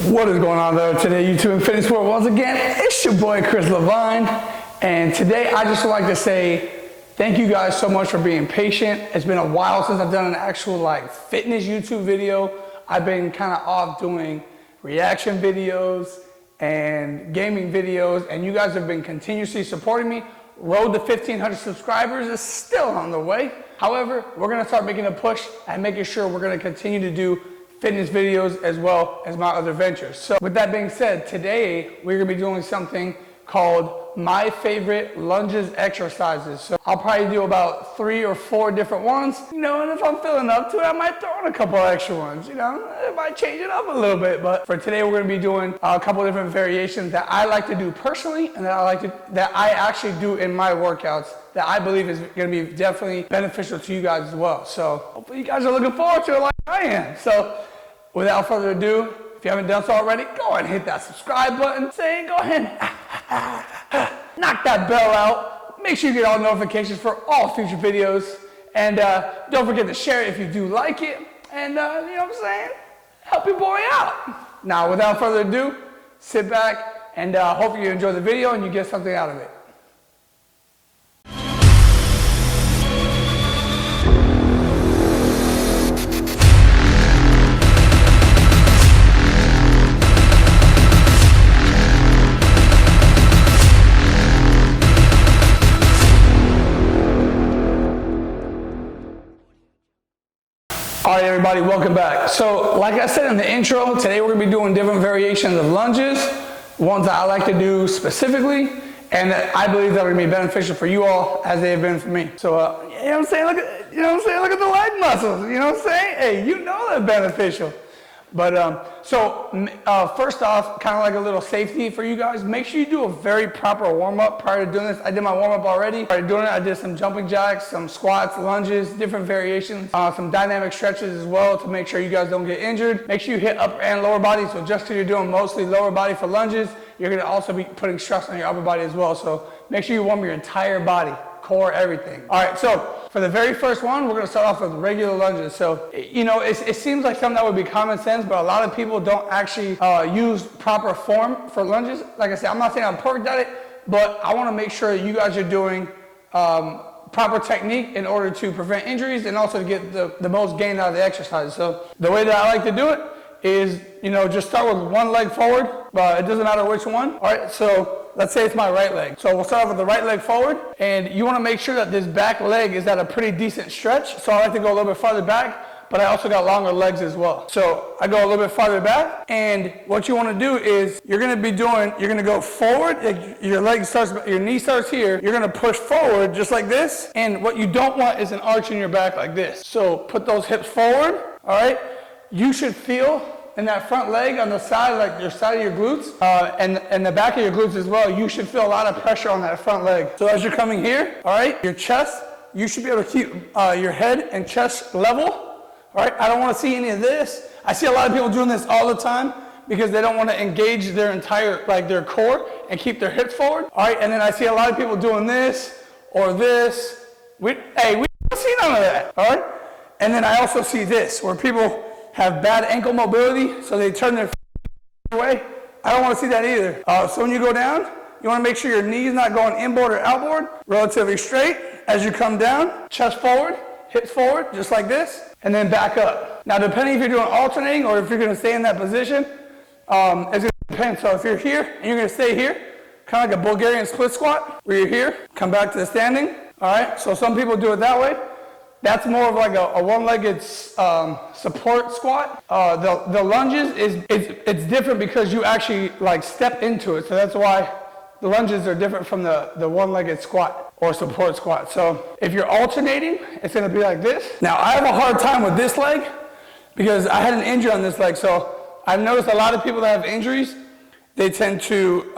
What is going on there today, YouTube and fitness world? Once again, it's your boy Chris Levine, and today I just would like to say thank you guys so much for being patient. It's been a while since I've done an actual fitness YouTube video. I've been kind of off doing reaction videos and gaming videos, and you guys have been continuously supporting me. Road to 1,500 subscribers is still on the way. However, we're gonna start making a push and making sure we're gonna continue to do fitness videos as well as my other ventures. So with that being said, today we're gonna be doing something called my favorite lunges exercises. So I'll probably do about 3 or 4 different ones, and if I'm feeling up to it, I might throw in a couple extra ones, it might change it up a little bit. But for today, we're gonna be doing a couple different variations that I like to do personally, and that I actually do in my workouts, that I believe is gonna be definitely beneficial to you guys as well. So hopefully you guys are looking forward to it like I am. So without further ado, if you haven't done so already, go ahead and hit that subscribe button. Go ahead and knock that bell out. Make sure you get all notifications for all future videos. And don't forget to share it if you do like it. And you know what I'm saying? Help your boy out. Now, without further ado, sit back and hopefully you enjoy the video and you get something out of it. All right, everybody, welcome back. So like I said in the intro, today we're gonna be doing different variations of lunges, ones that I like to do specifically, and that I believe that are gonna be beneficial for you all as they have been for me. So, you know what I'm saying? Look at the leg muscles, you know what I'm saying? Hey, you know they're beneficial. But first off, kind of like a little safety for you guys, make sure you do a very proper warm-up prior to doing this. I did my warm-up already. Prior to doing it, I did some jumping jacks, some squats, lunges, different variations, some dynamic stretches as well to make sure you guys don't get injured. Make sure you hit upper and lower body. So just because you're doing mostly lower body for lunges, you're gonna also be putting stress on your upper body as well. So make sure you warm your entire body, core, everything. All right, so for the very first one, we're gonna start off with regular lunges. So, it seems like something that would be common sense, but a lot of people don't actually use proper form for lunges. Like I said, I'm not saying I'm perfect at it, but I wanna make sure you guys are doing proper technique in order to prevent injuries and also to get the most gain out of the exercise. So the way that I like to do it is, just start with one leg forward, but it doesn't matter which one. All right, so let's say it's my right leg. So we'll start off with the right leg forward, and you wanna make sure that this back leg is at a pretty decent stretch. So I like to go a little bit farther back, but I also got longer legs as well. So I go a little bit farther back, and what you wanna do is, you're gonna go forward, your knee starts here, you're gonna push forward just like this, and what you don't want is an arch in your back like this. So put those hips forward, all right? You should feel in that front leg on the side, like your side of your glutes, and the back of your glutes as well, you should feel a lot of pressure on that front leg. So as you're coming here, all right, your chest, you should be able to keep your head and chest level, all right? I don't want to see any of this. I see a lot of people doing this all the time because they don't want to engage their entire, their core and keep their hips forward, all right? And then I see a lot of people doing this or this. We don't see none of that, all right? And then I also see this, where people have bad ankle mobility, so they turn their away. I don't want to see that either. So when you go down, you want to make sure your knee's not going inboard or outboard, relatively straight. As you come down, chest forward, hips forward, just like this, and then back up. Now, depending if you're doing alternating or if you're going to stay in that position, it's going to depend. So if you're here and you're going to stay here, kind of like a Bulgarian split squat, where you're here, come back to the standing. All right, so some people do it that way. That's more of like a one-legged support squat. The lunges it's different because you actually step into it. So that's why the lunges are different from the one-legged squat or support squat. So if you're alternating, it's gonna be like this. Now I have a hard time with this leg because I had an injury on this leg. So I've noticed a lot of people that have injuries, they tend to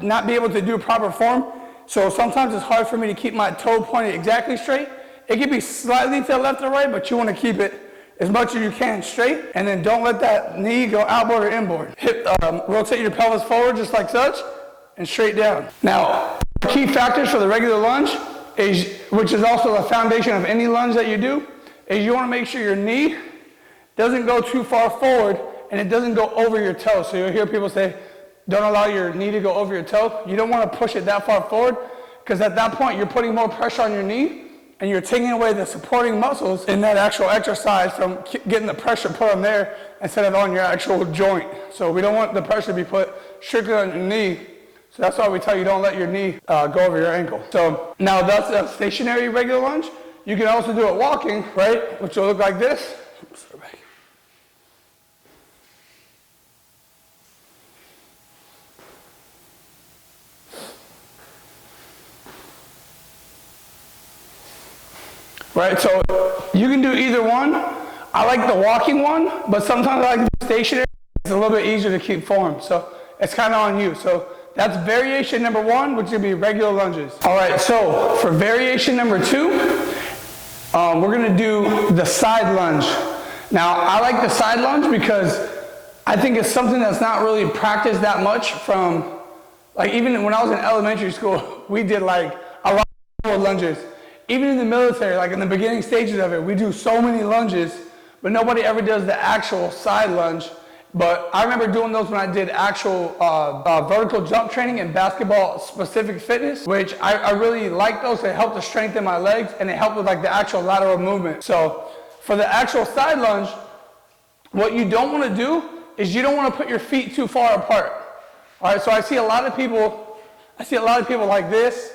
not be able to do proper form. So sometimes it's hard for me to keep my toe pointed exactly straight. It can be slightly to the left or right, but you want to keep it as much as you can straight, and then don't let that knee go outboard or inboard. Rotate your pelvis forward just like such, and straight down. Now, key factors for the regular lunge, which is also the foundation of any lunge that you do, is you want to make sure your knee doesn't go too far forward and it doesn't go over your toe. So you'll hear people say, don't allow your knee to go over your toe. You don't want to push it that far forward, because at that point you're putting more pressure on your knee and you're taking away the supporting muscles in that actual exercise from getting the pressure put on there instead of on your actual joint. So we don't want the pressure to be put strictly on your knee. So that's why we tell you don't let your knee go over your ankle. So now that's a stationary regular lunge. You can also do it walking, right? Which will look like this. Right, so you can do either one. I like the walking one, but sometimes I like the stationary. It's a little bit easier to keep form, so it's kind of on you. So that's variation number one, which would be regular lunges. All right, so for variation number two, we're gonna do the side lunge. Now, I like the side lunge because I think it's something that's not really practiced that much from, like even when I was in elementary school, we did like a lot of lunges. Even in the military, like in the beginning stages of it, we do so many lunges, but nobody ever does the actual side lunge. But I remember doing those when I did actual vertical jump training and basketball specific fitness, which I really like those. They help to strengthen my legs and they help with like the actual lateral movement. So for the actual side lunge, what you don't want to do is you don't want to put your feet too far apart. All right, so I see a lot of people like this,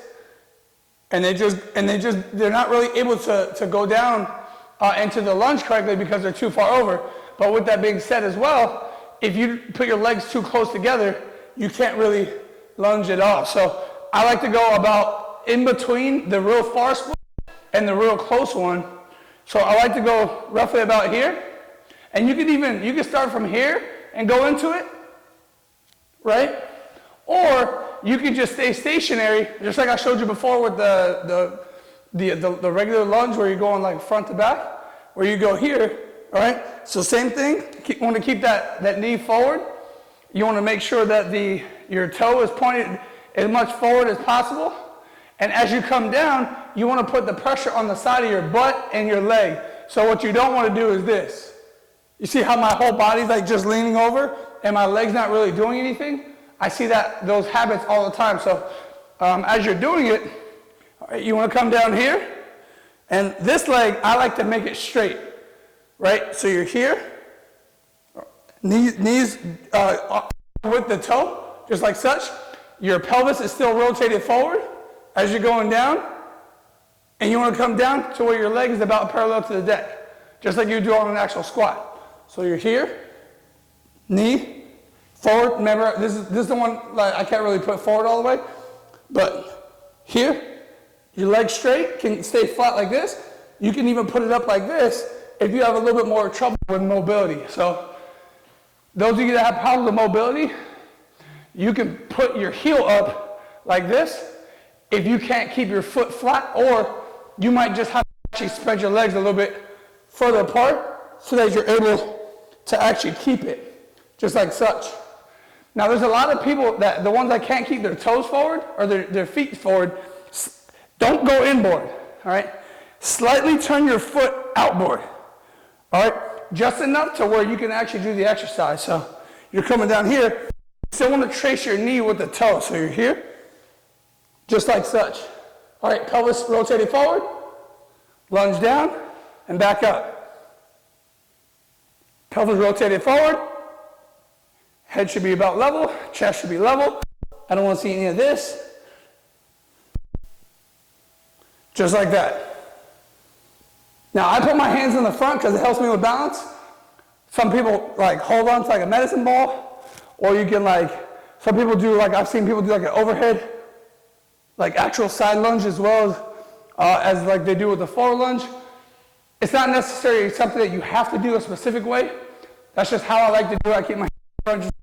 and they're not really able to go down into the lunge correctly because they're too far over. But with that being said as well, if you put your legs too close together, you can't really lunge at all. So I like to go about in between the real far split and the real close one. So I like to go roughly about here. And you can start from here and go into it, right? Or you can just stay stationary, just like I showed you before with the regular lunge where you're going like front to back, where you go here, all right? So same thing, you want to keep that knee forward. You want to make sure that your toe is pointed as much forward as possible. And as you come down, you want to put the pressure on the side of your butt and your leg. So what you don't want to do is this. You see how my whole body's like just leaning over and my leg's not really doing anything? I see those habits all the time. So as you're doing it, all right, you want to come down here. And this leg, I like to make it straight, right? So you're here, knees with the toe, just like such. Your pelvis is still rotated forward as you're going down. And you want to come down to where your leg is about parallel to the deck, just like you do on an actual squat. So you're here, knee, forward. Remember, this is the one like I can't really put forward all the way, but here, your legs straight, can stay flat like this. You can even put it up like this if you have a little bit more trouble with mobility. So those of you that have problems with mobility, you can put your heel up like this if you can't keep your foot flat, or you might just have to actually spread your legs a little bit further apart so that you're able to actually keep it, just like such. Now there's a lot of people that, the ones that can't keep their toes forward or their feet forward, don't go inboard, all right? Slightly turn your foot outboard, all right? Just enough to where you can actually do the exercise. So you're coming down here, you still want to trace your knee with the toe. So you're here, just like such. All right, pelvis rotated forward, lunge down, and back up. Pelvis rotated forward, head should be about level, chest should be level. I don't want to see any of this. Just like that. Now I put my hands in the front because it helps me with balance. Some people like hold on to like a medicine ball, or you can some people do I've seen people do like an overhead, like actual side lunge as well as like they do with the forward lunge. It's not necessarily something that you have to do a specific way. That's just how I like to do it. I keep my hands front.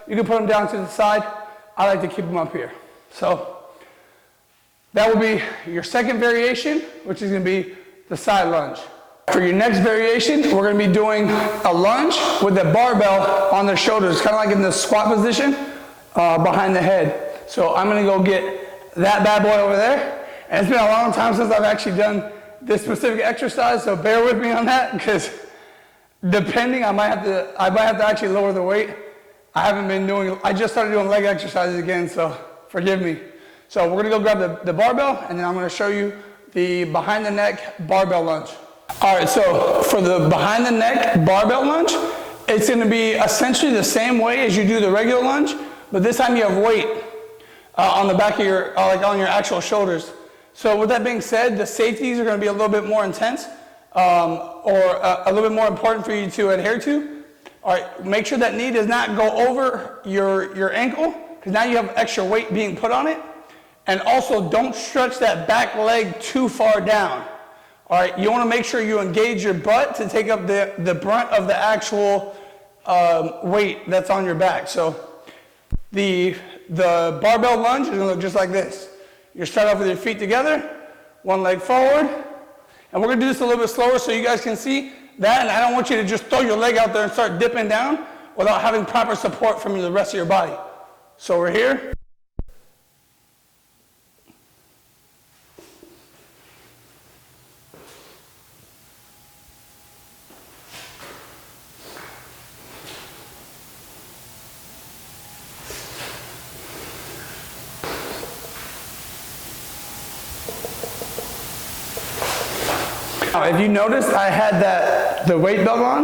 You can put them down to the side. I like to keep them up here. So that will be your second variation, which is going to be the side lunge. For your next variation, we're going to be doing a lunge with the barbell on the shoulders, kind of like in the squat position behind the head. So I'm going to go get that bad boy over there. And it's been a long time since I've actually done this specific exercise, so bear with me on that because Depending, I might have to actually lower the weight. I just started doing leg exercises again, so forgive me. So we're gonna go grab the barbell, and then I'm gonna show you the behind the neck barbell lunge. All right, so for the behind the neck barbell lunge, it's gonna be essentially the same way as you do the regular lunge, but this time you have weight on the back of your, like on your actual shoulders. So with that being said, the safeties are gonna be a little bit more intense, or a little bit more important for you to adhere to. All right, make sure that knee does not go over your ankle, because now you have extra weight being put on it. And also, don't stretch that back leg too far down. All right, you want to make sure you engage your butt to take up the brunt of the actual weight that's on your back. So the barbell lunge is going to look just like this. You start off with your feet together, one leg forward, and we're going to do this a little bit slower so you guys can see that. And I don't want you to just throw your leg out there and start dipping down without having proper support from the rest of your body. So we're here. Now, if you noticed, I had the weight belt on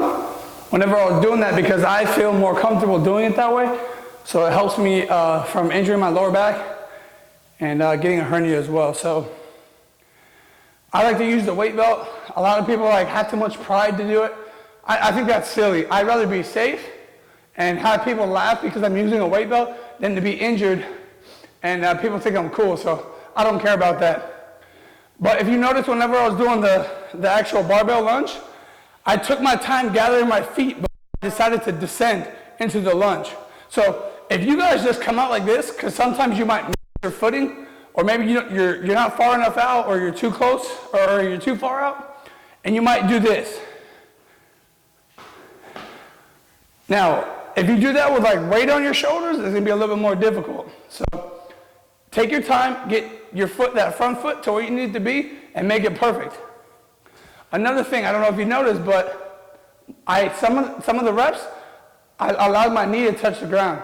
whenever I was doing that because I feel more comfortable doing it that way. So it helps me from injuring my lower back and getting a hernia as well. So I like to use the weight belt. A lot of people have too much pride to do it. I think that's silly. I'd rather be safe and have people laugh because I'm using a weight belt than to be injured and people think I'm cool. So I don't care about that. But if you notice, whenever I was doing the actual barbell lunge, I took my time gathering my feet, but I decided to descend into the lunge. So if you guys just come out like this, because sometimes you might miss your footing, or maybe you're not far enough out, or you're too close, or you're too far out, and you might do this. Now, if you do that with weight on your shoulders, it's gonna be a little bit more difficult. So take your time, get your foot, that front foot, to where you need to be, and make it perfect. Another thing, I don't know if you noticed, but some of the reps, I allowed my knee to touch the ground.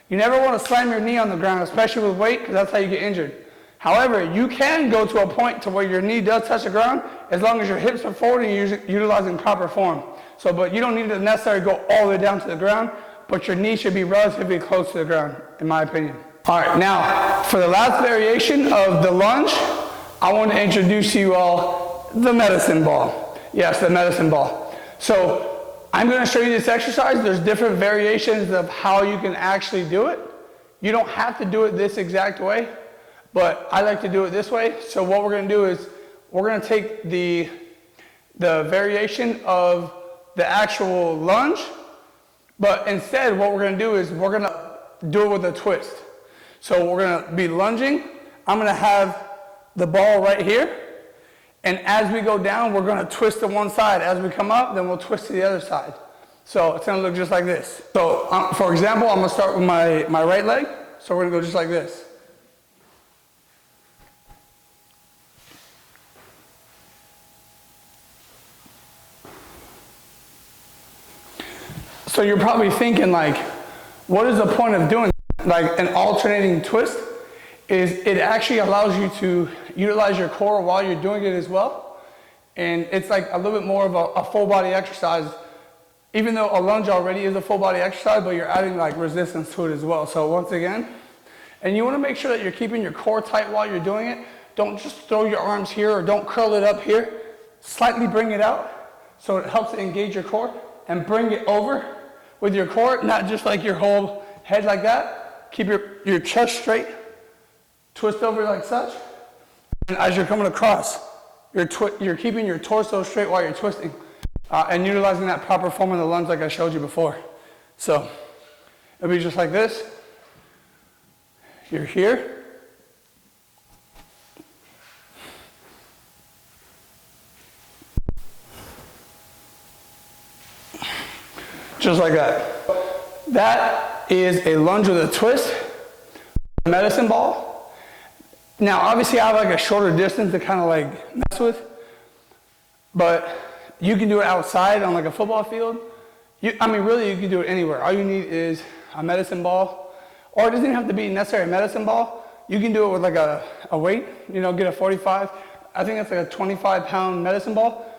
You never want to slam your knee on the ground, especially with weight, because that's how you get injured. However, you can go to a point to where your knee does touch the ground, as long as your hips are forward and you're utilizing proper form. So, but you don't need to necessarily go all the way down to the ground, but your knee should be relatively close to the ground, in my opinion. All right, now, for the last variation of the lunge, I want to introduce to you all the medicine ball. Yes, the medicine ball. So I'm going to show you this exercise. There's different variations of how you can actually do it. You don't have to do it this exact way, but I like to do it this way. So what we're going to do is we're going to take the variation of the actual lunge, but instead what we're going to do is we're going to do it with a twist. So we're going to be lunging. I'm going to have the ball right here. And as we go down, we're going to twist to one side. As we come up, then we'll twist to the other side. So it's going to look just like this. So for example, I'm going to start with my right leg. So we're going to go just like this. So you're probably thinking what is the point of doing an alternating twist? Is it actually allows you to utilize your core while you're doing it as well. And it's a little bit more of a full body exercise, even though a lunge already is a full body exercise, but you're adding resistance to it as well. So once again, and you want to make sure that you're keeping your core tight while you're doing it. Don't just throw your arms here or don't curl it up here. Slightly bring it out so it helps to engage your core, and bring it over with your core, not just your whole head like that. Keep your chest straight. Twist over like such, and as you're coming across, you're keeping your torso straight while you're twisting, and utilizing that proper form of the lunge like I showed you before. So it'll be just like this. You're here. Just like that. That is a lunge with a twist, medicine ball. Now, obviously, I have a shorter distance to kind of mess with, but you can do it outside on like a football field. I mean, really, you can do it anywhere. All you need is a medicine ball, or it doesn't even have to be necessarily a medicine ball. You can do it with like a weight, you know, get a 45. I think that's like a 25-pound medicine ball.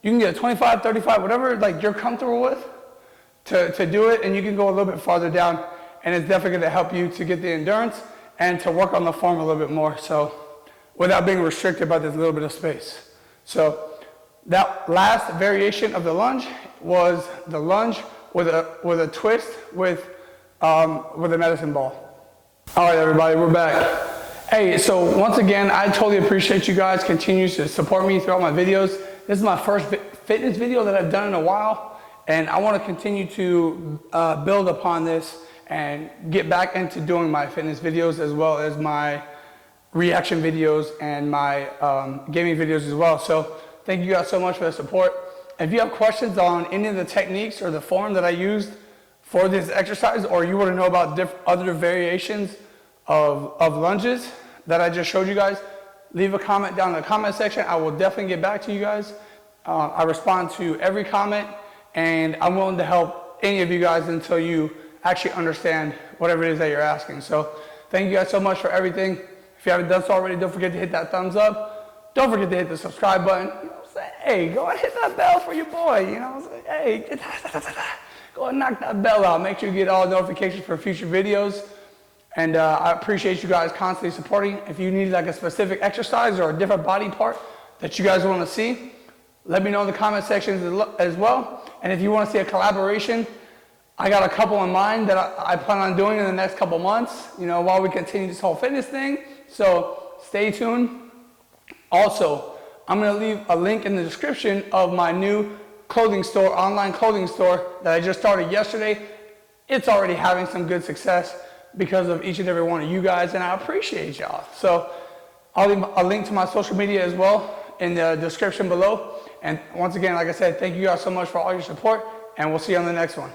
You can get a 25, 35, whatever like you're comfortable with to do it, and you can go a little bit farther down, and it's definitely going to help you to get the endurance and to work on the form a little bit more, so without being restricted by this little bit of space. So that last variation of the lunge was the lunge with a twist with a medicine ball. All right, everybody, we're back. Hey, so once again, I totally appreciate you guys continue to support me throughout my videos. This is my first fitness video that I've done in a while, and I want to continue to build upon this and get back into doing my fitness videos as well as my reaction videos and my gaming videos as well. So thank you guys so much for the support. If you have questions on any of the techniques or the form that I used for this exercise, or you want to know about other variations of lunges that I just showed you guys, leave a comment down in the comment section. I will definitely get back to you guys. I respond to every comment, and I'm willing to help any of you guys until you actually understand whatever it is that you're asking. So thank you guys so much for everything. If you haven't done so already, don't forget to hit that thumbs up. Don't forget to hit the subscribe button. You know what I'm saying? Hey, go and hit that bell for your boy. You know what I'm saying? Hey, go and knock that bell out. Make sure you get all notifications for future videos. And I appreciate you guys constantly supporting. If you need like a specific exercise or a different body part that you guys want to see, let me know in the comment section as well. And if you want to see a collaboration, I got a couple in mind that I plan on doing in the next couple months, you know, while we continue this whole fitness thing. So stay tuned. Also, I'm going to leave a link in the description of my new clothing store, online clothing store that I just started yesterday. It's already having some good success because of each and every one of you guys, and I appreciate y'all. So I'll leave a link to my social media as well in the description below. And once again, like I said, thank you guys so much for all your support, and we'll see you on the next one.